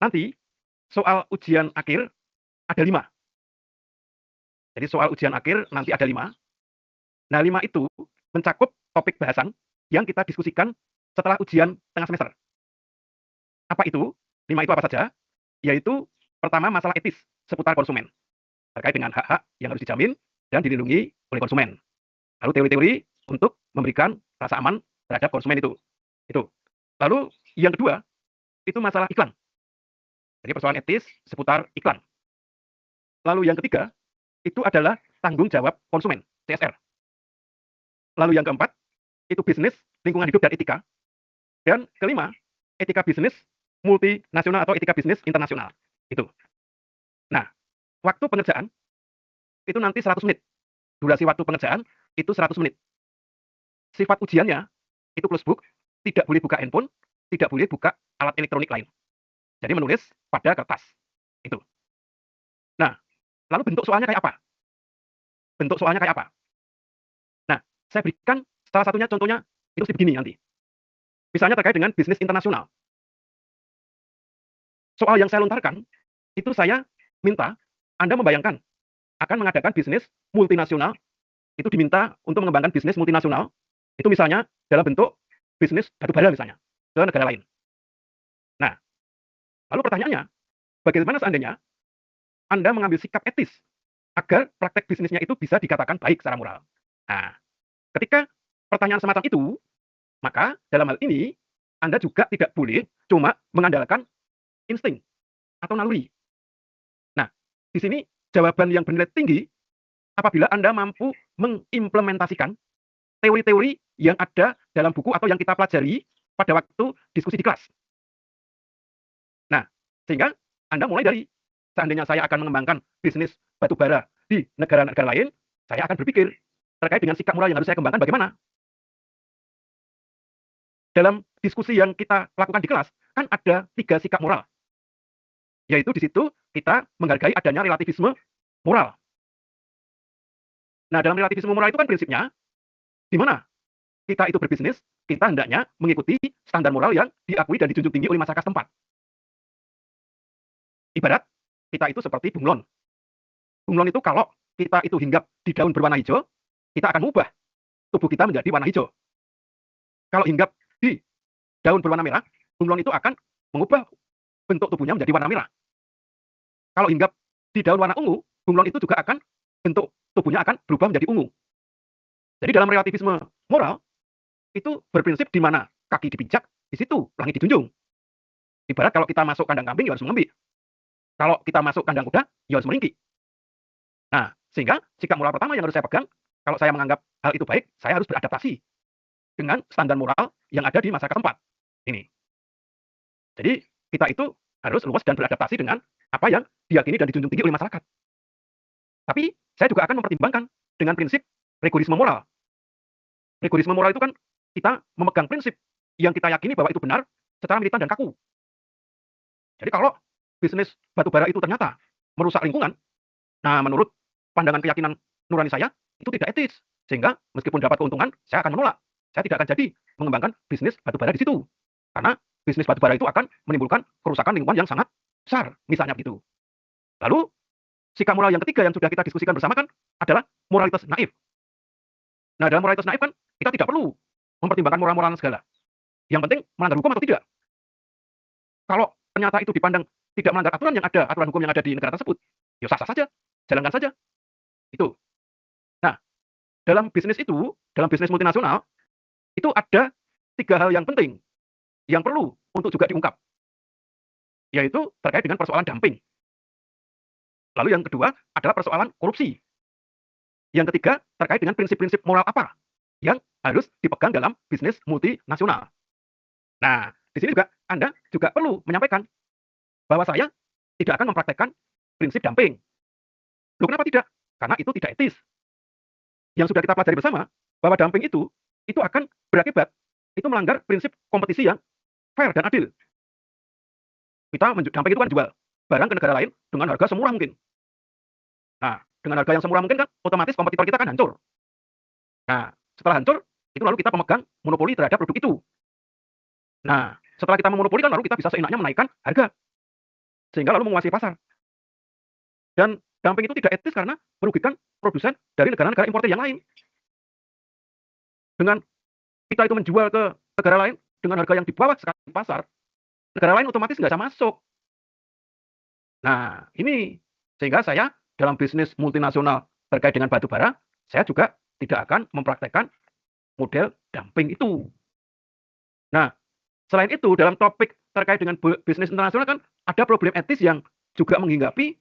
nanti soal ujian akhir ada 5. Jadi soal ujian akhir nanti ada 5. Nah, 5 itu mencakup topik bahasan yang kita diskusikan setelah ujian tengah semester. Apa itu? 5 itu apa saja? Yaitu pertama masalah etis seputar konsumen, terkait dengan hak-hak yang harus dijamin dan dilindungi oleh konsumen. Lalu teori-teori untuk memberikan rasa aman terhadap konsumen itu. Itu. Lalu yang kedua, itu masalah iklan. Jadi persoalan etis seputar iklan. Lalu yang ketiga, itu adalah tanggung jawab konsumen, CSR. Lalu yang keempat, itu bisnis, lingkungan hidup dan etika. Dan kelima, etika bisnis multinasional atau etika bisnis internasional. Itu. Nah, waktu pengerjaan itu nanti 100 menit. Durasi waktu pengerjaan itu 100 menit. Sifat ujiannya itu close book, tidak boleh buka handphone, tidak boleh buka alat elektronik lain. Jadi menulis pada kertas. Itu. Nah, lalu bentuk soalnya kayak apa? Bentuk soalnya kayak apa? Nah, saya berikan salah satunya contohnya itu seperti begini nanti. Misalnya terkait dengan bisnis internasional. Soal yang saya lontarkan, itu saya minta Anda membayangkan akan mengadakan bisnis multinasional, itu diminta untuk mengembangkan bisnis multinasional, itu misalnya dalam bentuk bisnis batubara misalnya, ke negara lain. Nah, lalu pertanyaannya, bagaimana seandainya Anda mengambil sikap etis agar praktek bisnisnya itu bisa dikatakan baik secara moral? Nah, ketika pertanyaan semacam itu, maka dalam hal ini Anda juga tidak boleh cuma mengandalkan insting atau naluri. Nah, di sini jawaban yang bernilai tinggi apabila Anda mampu mengimplementasikan teori-teori yang ada dalam buku atau yang kita pelajari pada waktu diskusi di kelas. Nah, sehingga Anda mulai dari seandainya saya akan mengembangkan bisnis batubara di negara-negara lain, saya akan berpikir terkait dengan sikap moral yang harus saya kembangkan bagaimana. Dalam diskusi yang kita lakukan di kelas, kan ada 3 sikap moral. Yaitu di situ kita menghargai adanya relativisme moral. Nah, dalam relativisme moral itu kan prinsipnya, di mana kita itu berbisnis, kita hendaknya mengikuti standar moral yang diakui dan dijunjung tinggi oleh masyarakat tempat. Ibarat kita itu seperti bunglon. Bunglon itu kalau kita itu hinggap di daun berwarna hijau, kita akan mengubah tubuh kita menjadi warna hijau. Kalau hinggap di daun berwarna merah, bunglon itu akan mengubah bentuk tubuhnya menjadi warna merah. Kalau hinggap di daun warna ungu, bunglon itu juga akan bentuk tubuhnya akan berubah menjadi ungu. Jadi dalam relativisme moral itu berprinsip di mana kaki dipijak, di situ langit dijunjung. Ibarat kalau kita masuk kandang kambing ya harus mengembik. Kalau kita masuk kandang kuda ya harus melingki. Nah, sehingga sikap moral pertama yang harus saya pegang, kalau saya menganggap hal itu baik, saya harus beradaptasi dengan standar moral yang ada di masyarakat tempat. Ini. Jadi kita itu harus luas dan beradaptasi dengan apa yang diyakini dan dijunjung tinggi oleh masyarakat. Tapi saya juga akan mempertimbangkan dengan prinsip rigorisme moral. Rigorisme moral itu kan kita memegang prinsip yang kita yakini bahwa itu benar secara militan dan kaku. Jadi kalau bisnis batubara itu ternyata merusak lingkungan, nah menurut pandangan keyakinan nurani saya itu tidak etis. Sehingga meskipun dapat keuntungan, saya akan menolak. Saya tidak akan jadi mengembangkan bisnis batubara di situ. Karena bisnis batubara itu akan menimbulkan kerusakan lingkungan yang sangat besar, misalnya begitu. Lalu sikap moral yang ketiga yang sudah kita diskusikan bersama kan adalah moralitas naif. Nah, dalam moralitas naif kan kita tidak perlu mempertimbangkan moral-moral segala. Yang penting melanggar hukum atau tidak. Kalau ternyata itu dipandang tidak melanggar aturan yang ada, aturan hukum yang ada di negara tersebut, ya sah-sah saja, jalankan saja. Itu. Nah, dalam bisnis itu, dalam bisnis multinasional, itu ada 3 hal yang penting yang perlu untuk juga diungkap. Yaitu terkait dengan persoalan dumping. Lalu yang kedua adalah persoalan korupsi. Yang ketiga terkait dengan prinsip-prinsip moral apa yang harus dipegang dalam bisnis multinasional. Nah, di sini juga Anda juga perlu menyampaikan bahwa saya tidak akan mempraktekkan prinsip dumping. Loh, kenapa tidak? Karena itu tidak etis. Yang sudah kita pelajari bersama bahwa dumping itu akan berakibat itu melanggar prinsip kompetisi yang fair dan adil. Kita dumping itu kan jual barang ke negara lain dengan harga semurah mungkin. Nah, dengan harga yang semurah mungkin kan otomatis kompetitor kita kan hancur. Nah, setelah hancur, itu lalu kita pemegang monopoli terhadap produk itu. Nah, setelah kita memonopoli kan lalu kita bisa seenaknya menaikkan harga. sehingga lalu menguasai pasar. Dan dumping itu tidak etis karena merugikan produsen dari negara-negara importir yang lain. Dengan kita itu menjual ke negara lain dengan harga yang di bawah sekali di pasar, negara lain otomatis nggak bisa masuk. Nah, ini sehingga saya dalam bisnis multinasional terkait dengan batu bara, saya juga tidak akan mempraktekkan model dumping itu. Nah, selain itu dalam topik terkait dengan bisnis internasional kan ada problem etis yang juga menghinggapi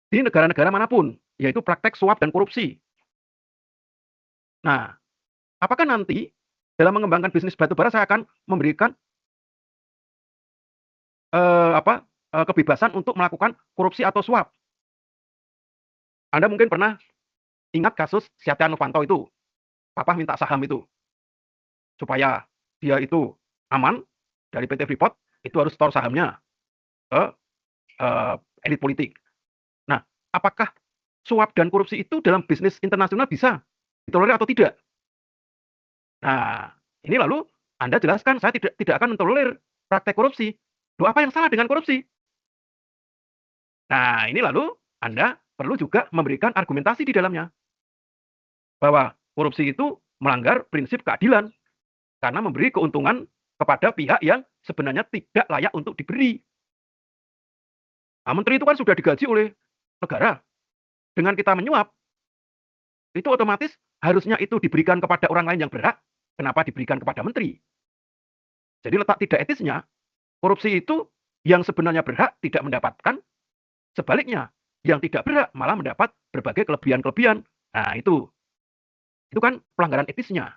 di negara-negara manapun, yaitu praktek suap dan korupsi. Nah, apakah nanti dalam mengembangkan bisnis batu bara saya akan memberikan kebebasan untuk melakukan korupsi atau suap? Anda mungkin pernah ingat kasus Setia Novanto itu, papa minta saham itu, supaya dia itu aman dari PT Freeport, itu harus store sahamnya ke elit politik. Nah, apakah suap dan korupsi itu dalam bisnis internasional bisa ditolerir atau tidak? Nah, ini lalu Anda jelaskan, saya tidak akan mentolerir praktek korupsi. Loh, apa yang salah dengan korupsi? Nah, ini lalu Anda perlu juga memberikan argumentasi di dalamnya. Bahwa korupsi itu melanggar prinsip keadilan karena memberi keuntungan kepada pihak yang sebenarnya tidak layak untuk diberi. Nah, menteri itu kan sudah digaji oleh negara. Dengan kita menyuap, itu otomatis harusnya itu diberikan kepada orang lain yang berhak. Kenapa diberikan kepada menteri? Jadi letak tidak etisnya, korupsi itu yang sebenarnya berhak tidak mendapatkan, sebaliknya yang tidak berhak malah mendapat berbagai kelebihan-kelebihan. Nah, itu kan pelanggaran etisnya.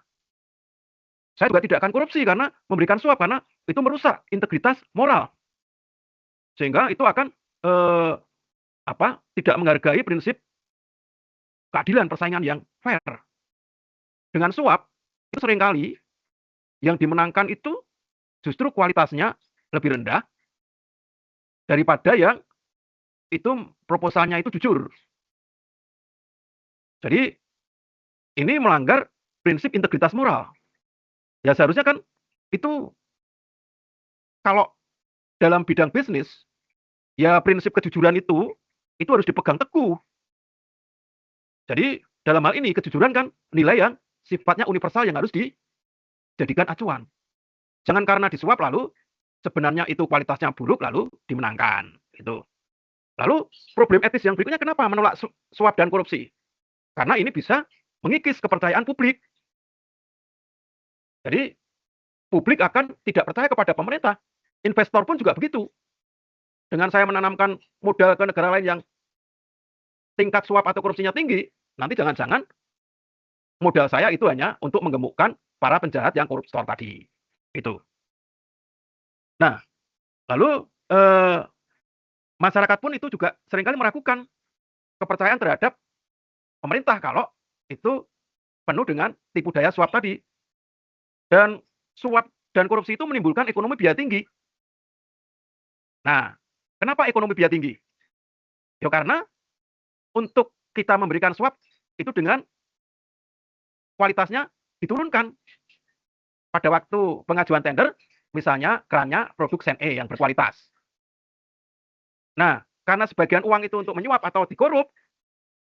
Saya juga tidak akan korupsi karena memberikan suap, karena itu merusak integritas moral. Sehingga itu akan tidak menghargai prinsip keadilan persaingan yang fair. Dengan suap, itu seringkali yang dimenangkan itu justru kualitasnya lebih rendah daripada yang itu proposalnya itu jujur. Jadi ini melanggar prinsip integritas moral. Ya seharusnya kan itu kalau dalam bidang bisnis, ya prinsip kejujuran itu harus dipegang teguh. Jadi dalam hal ini kejujuran kan nilai yang sifatnya universal yang harus dijadikan acuan. Jangan karena disuap lalu sebenarnya itu kualitasnya buruk lalu dimenangkan gitu. Lalu problem etis yang berikutnya, kenapa menolak suap dan korupsi? Karena ini bisa mengikis kepercayaan publik. Jadi publik akan tidak percaya kepada pemerintah. Investor pun juga begitu. Dengan saya menanamkan modal ke negara lain yang tingkat suap atau korupsinya tinggi, nanti jangan-jangan modal saya itu hanya untuk menggemukkan para penjahat yang koruptor tadi. Itu. Nah, lalu masyarakat pun itu juga seringkali meragukan kepercayaan terhadap pemerintah kalau itu penuh dengan tipu daya suap tadi. Dan suap dan korupsi itu menimbulkan ekonomi biaya tinggi. Nah, kenapa ekonomi biaya tinggi? Ya karena untuk kita memberikan suap itu dengan kualitasnya diturunkan. Pada waktu pengajuan tender, misalnya kerannya produk Sen E yang berkualitas. Nah, karena sebagian uang itu untuk menyuap atau dikorup,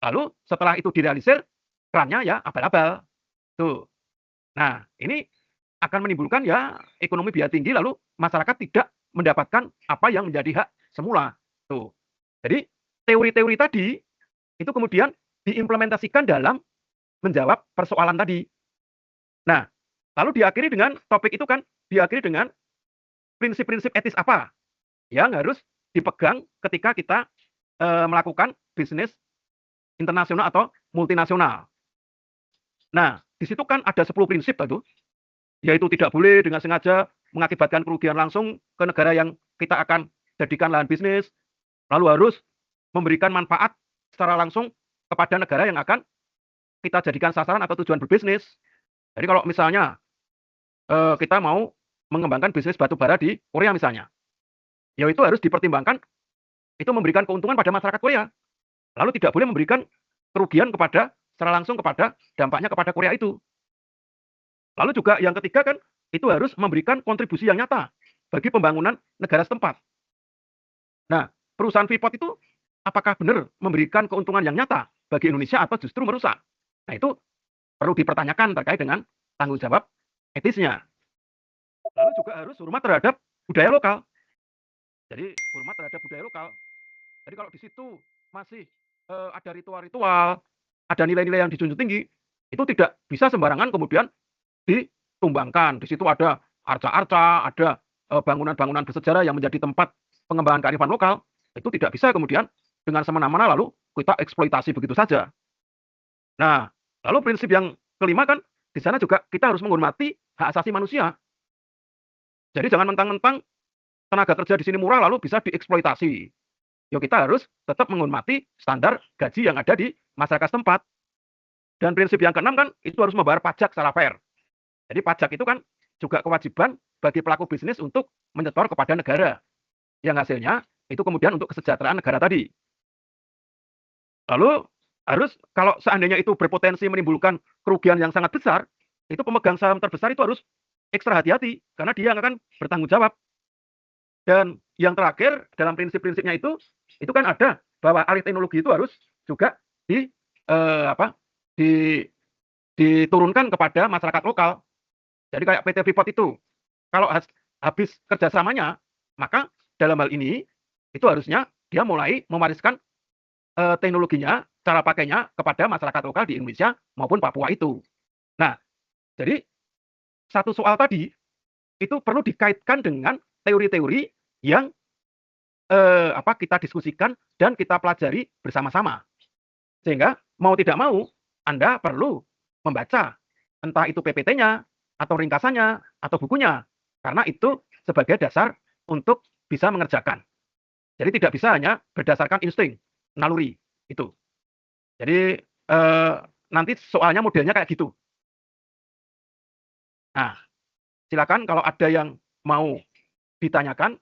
lalu setelah itu direalisir, kerannya ya abal-abal. Tuh. Nah, ini akan menimbulkan ya ekonomi biaya tinggi, lalu masyarakat tidak mendapatkan apa yang menjadi hak semula. Tuh. Jadi teori-teori tadi itu kemudian diimplementasikan dalam menjawab persoalan tadi. Nah, lalu diakhiri dengan topik itu kan diakhiri dengan prinsip-prinsip etis apa yang harus dipegang ketika kita melakukan bisnis internasional atau multinasional. Nah, di situ kan ada 10 prinsip itu, yaitu tidak boleh dengan sengaja mengakibatkan kerugian langsung ke negara yang kita akan jadikan lahan bisnis, lalu harus memberikan manfaat secara langsung kepada negara yang akan kita jadikan sasaran atau tujuan berbisnis. Jadi kalau misalnya kita mau mengembangkan bisnis batu bara di Korea misalnya, ya itu harus dipertimbangkan itu memberikan keuntungan pada masyarakat Korea. Lalu tidak boleh memberikan kerugian kepada secara langsung kepada dampaknya kepada Korea itu. Lalu juga yang ketiga kan itu harus memberikan kontribusi yang nyata bagi pembangunan negara setempat. Nah, perusahaan Freeport itu apakah benar memberikan keuntungan yang nyata bagi Indonesia atau justru merusak? Nah, itu perlu dipertanyakan terkait dengan tanggung jawab etisnya. Lalu juga harus hormat terhadap budaya lokal. Jadi hormat terhadap budaya lokal. Jadi kalau di situ masih ada ritual-ritual, ada nilai-nilai yang dijunjung tinggi, itu tidak bisa sembarangan kemudian ditumbangkan. Di situ ada arca-arca, ada bangunan-bangunan bersejarah yang menjadi tempat pengembangan kearifan lokal. Itu tidak bisa kemudian dengan semena-mena lalu kita eksploitasi begitu saja. Nah, lalu prinsip yang kelima kan di sana juga kita harus menghormati hak asasi manusia. Jadi jangan mentang-mentang tenaga kerja di sini murah lalu bisa dieksploitasi. Ya kita harus tetap menghormati standar gaji yang ada di masyarakat setempat. Dan prinsip yang keenam kan itu harus membayar pajak secara fair. Jadi pajak itu kan juga kewajiban bagi pelaku bisnis untuk menyetor kepada negara. Yang hasilnya itu kemudian untuk kesejahteraan negara tadi. Lalu harus kalau seandainya itu berpotensi menimbulkan kerugian yang sangat besar, itu pemegang saham terbesar itu harus ekstra hati-hati karena dia yang akan bertanggung jawab. Dan yang terakhir dalam prinsip-prinsipnya itu kan ada bahwa alih teknologi itu harus juga di apa di diturunkan kepada masyarakat lokal. Jadi kayak PT Freeport itu kalau habis kerjasamanya maka dalam hal ini itu harusnya dia mulai mewariskan teknologinya, cara pakainya kepada masyarakat lokal di Indonesia maupun Papua itu. Nah, jadi satu soal tadi itu perlu dikaitkan dengan teori-teori yang kita diskusikan dan kita pelajari bersama-sama. Sehingga mau tidak mau Anda perlu membaca entah itu PPT-nya atau ringkasannya atau bukunya karena itu sebagai dasar untuk bisa mengerjakan. Jadi tidak bisa hanya berdasarkan insting, naluri itu. Jadi nanti soalnya modelnya kayak gitu. Nah, silakan kalau ada yang mau ditanyakan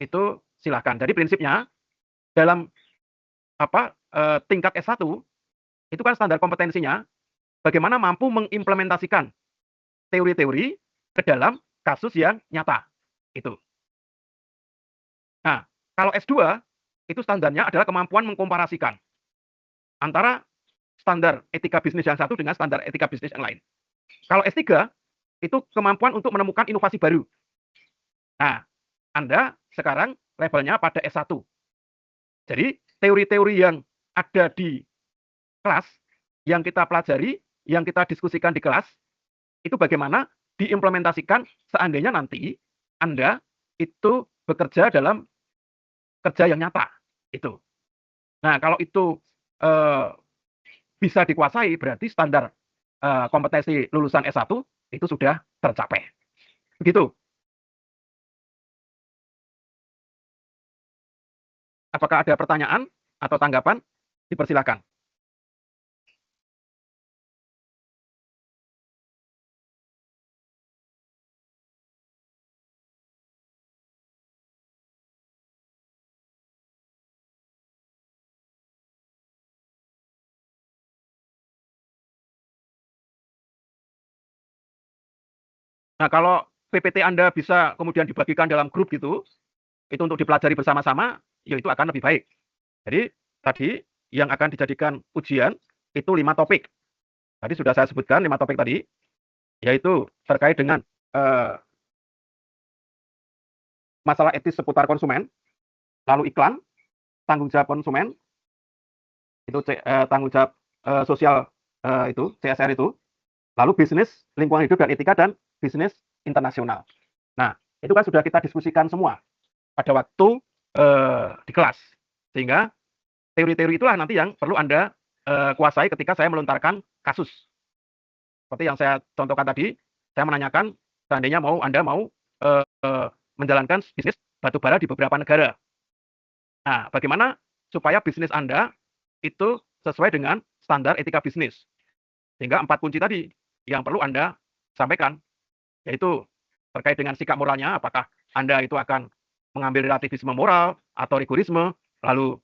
itu silakan. Jadi prinsipnya dalam tingkat S1 itu kan standar kompetensinya bagaimana mampu mengimplementasikan teori-teori ke dalam kasus yang nyata. Itu. Nah, kalau S2 itu standarnya adalah kemampuan mengkomparasikan antara standar etika bisnis yang satu dengan standar etika bisnis yang lain. Kalau S3 itu kemampuan untuk menemukan inovasi baru. Nah, Anda sekarang levelnya pada S1. Jadi teori-teori yang ada di kelas, yang kita pelajari, yang kita diskusikan di kelas, itu bagaimana diimplementasikan seandainya nanti Anda itu bekerja dalam kerja yang nyata. Itu. Nah, kalau itu bisa dikuasai, berarti standar kompetensi lulusan S1 itu sudah tercapai. Begitu. Apakah ada pertanyaan atau tanggapan? Dipersilakan. Nah, kalau PPT Anda bisa kemudian dibagikan dalam grup gitu, itu untuk dipelajari bersama-sama, ya itu akan lebih baik. Jadi tadi yang akan dijadikan ujian itu 5 topik. Tadi sudah saya sebutkan 5 topik tadi, yaitu terkait dengan masalah etis seputar konsumen, lalu iklan, tanggung jawab konsumen, itu tanggung jawab sosial itu CSR itu, lalu bisnis, lingkungan hidup dan etika dan bisnis internasional. Nah, itu kan sudah kita diskusikan semua pada waktu di kelas. Sehingga teori-teori itulah nanti yang perlu Anda kuasai ketika saya melontarkan kasus. Seperti yang saya contohkan tadi, saya menanyakan seandainya Anda mau menjalankan bisnis batubara di beberapa negara. Nah, bagaimana supaya bisnis Anda itu sesuai dengan standar etika bisnis. Sehingga 4 kunci tadi yang perlu Anda sampaikan, yaitu terkait dengan sikap moralnya, apakah Anda itu akan mengambil relativisme moral atau rigorisme, lalu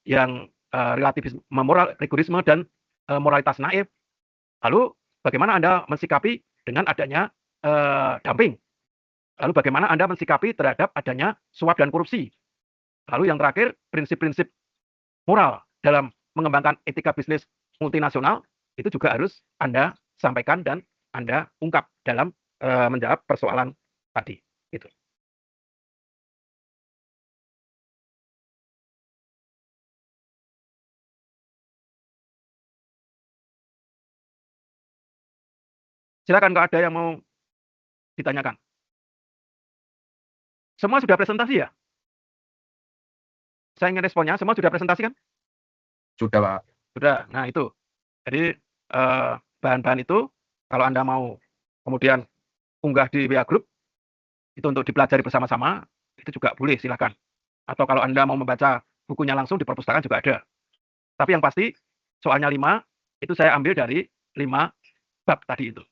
yang relativisme moral, rigorisme, dan moralitas naif. Lalu bagaimana Anda mensikapi dengan adanya dumping. Lalu bagaimana Anda mensikapi terhadap adanya suap dan korupsi. Lalu yang terakhir, prinsip-prinsip moral dalam mengembangkan etika bisnis multinasional itu juga harus Anda sampaikan dan Anda ungkap dalam menjawab persoalan tadi. Gitu. Silakan kalau ada yang mau ditanyakan. Semua sudah presentasi ya? Saya ingin responnya, semua sudah presentasi kan? Sudah, Pak. Sudah. Nah, itu. Jadi bahan-bahan itu kalau Anda mau kemudian unggah di WA Group itu untuk dipelajari bersama-sama, itu juga boleh, silakan. Atau kalau Anda mau membaca bukunya langsung di perpustakaan juga ada. Tapi yang pasti soalnya 5 itu saya ambil dari 5 bab tadi itu.